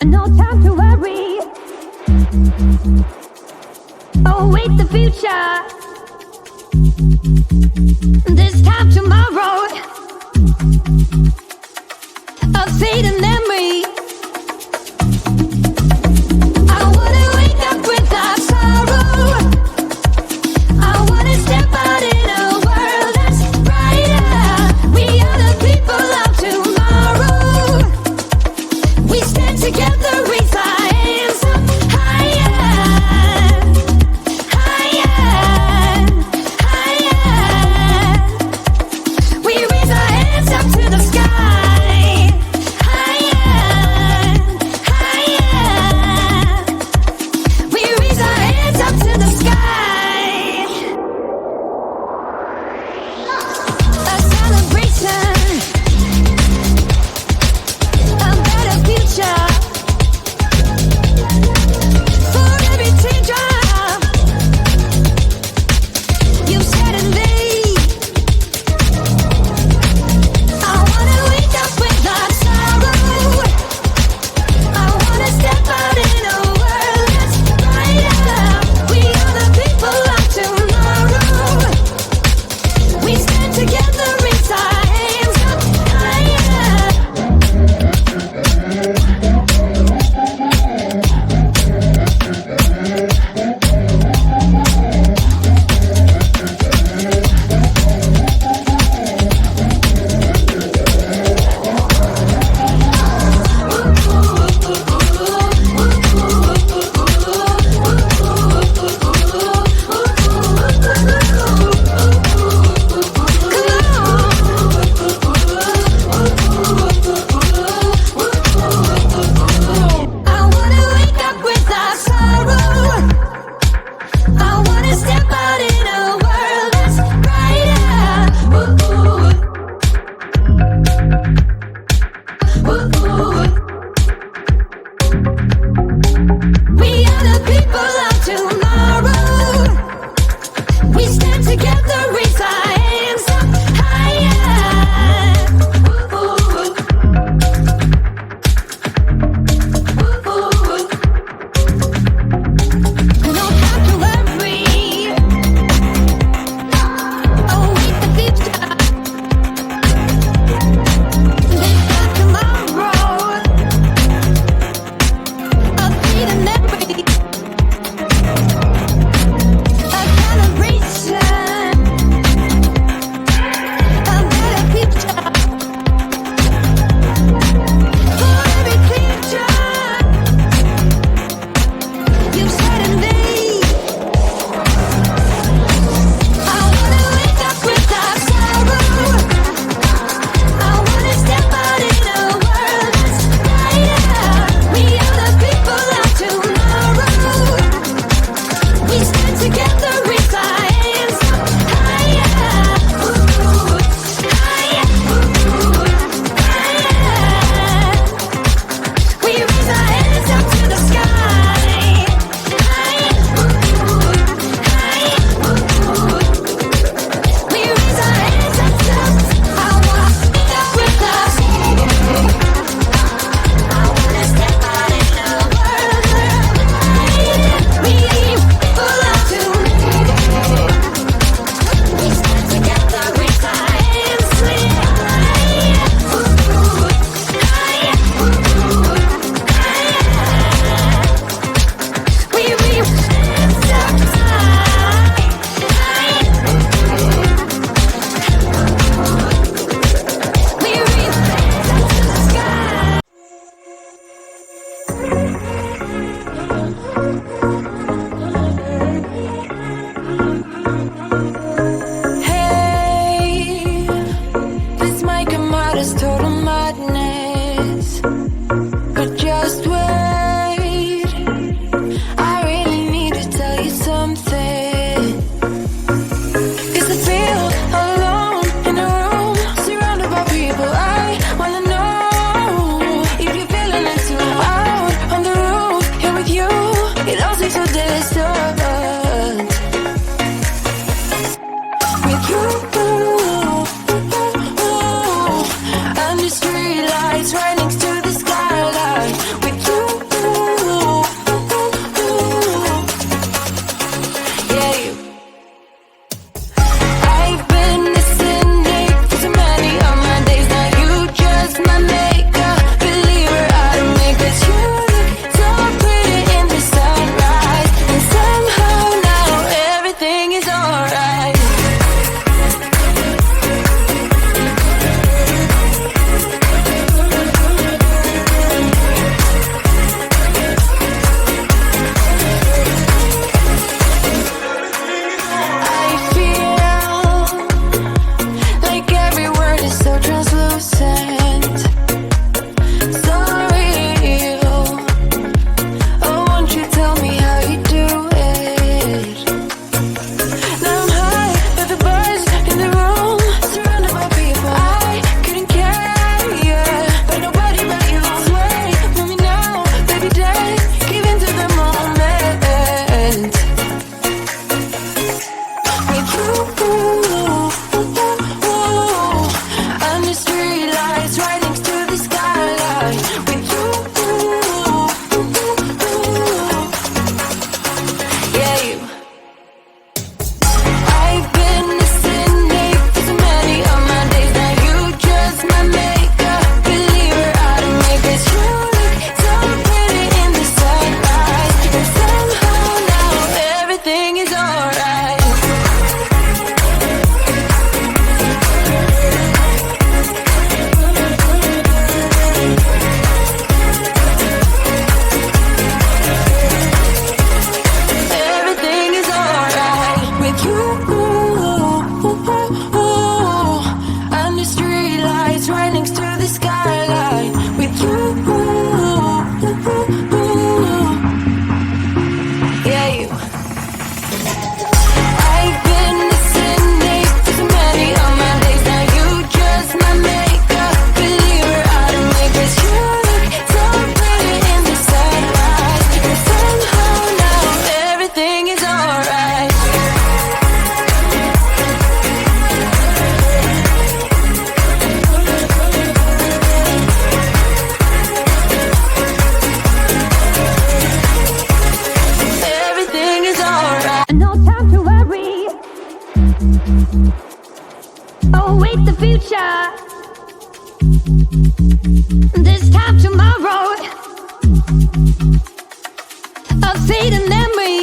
no time to worry. Await the future. This time tomorrow, a fading memory. I wanna wake up without sorrow. I wanna step out in a world that's brighter. We are the people of tomorrow. We stand together, raise our hands up higher, higher, higher. We raise our hands up to the sky, higher, higher. We raise our hands up to the sky. A celebration, a better future. For every teardrop you shed and laid, I wanna wake up without sorrow. I wanna step out in a world that's brighter. We are the people of tomorrow. We stand together, raise our hands up higher. I wanna wake up without sorrow. I wanna step out in a world that's brighter. We are the people of tomorrow. We stand together, raise our hands up higher. No time to worry. Await the future. This time tomorrow, a fleeting memory, a celebration, a better future. For every teardrop you shed and laid, I wanna wake up without sorrow. I wanna step out in a world that's brighter. We are the people of tomorrow. We stand together, raise our hands up higher, higher, higher. We raise our hands up to the sky, higher, higher. We raise our hands up to I wanna wake up without sorrow. I wanna step out in a world that's brighter. We people of tomorrow. We stand together, raise our hands higher, higher, higher. We raise hands up high, higher. We raise hands up to the sky. Hey, this might come out as total madness, but just wait. I really need to tell you something. 'Cause I feel alone in a room, surrounded by people. I wanna know if you're feeling it too. Out on the roof, here with you, it all seems so distant. With you, under street lights right next to the skyline. With you, Oh, wait, the future. This time tomorrow. A fading memory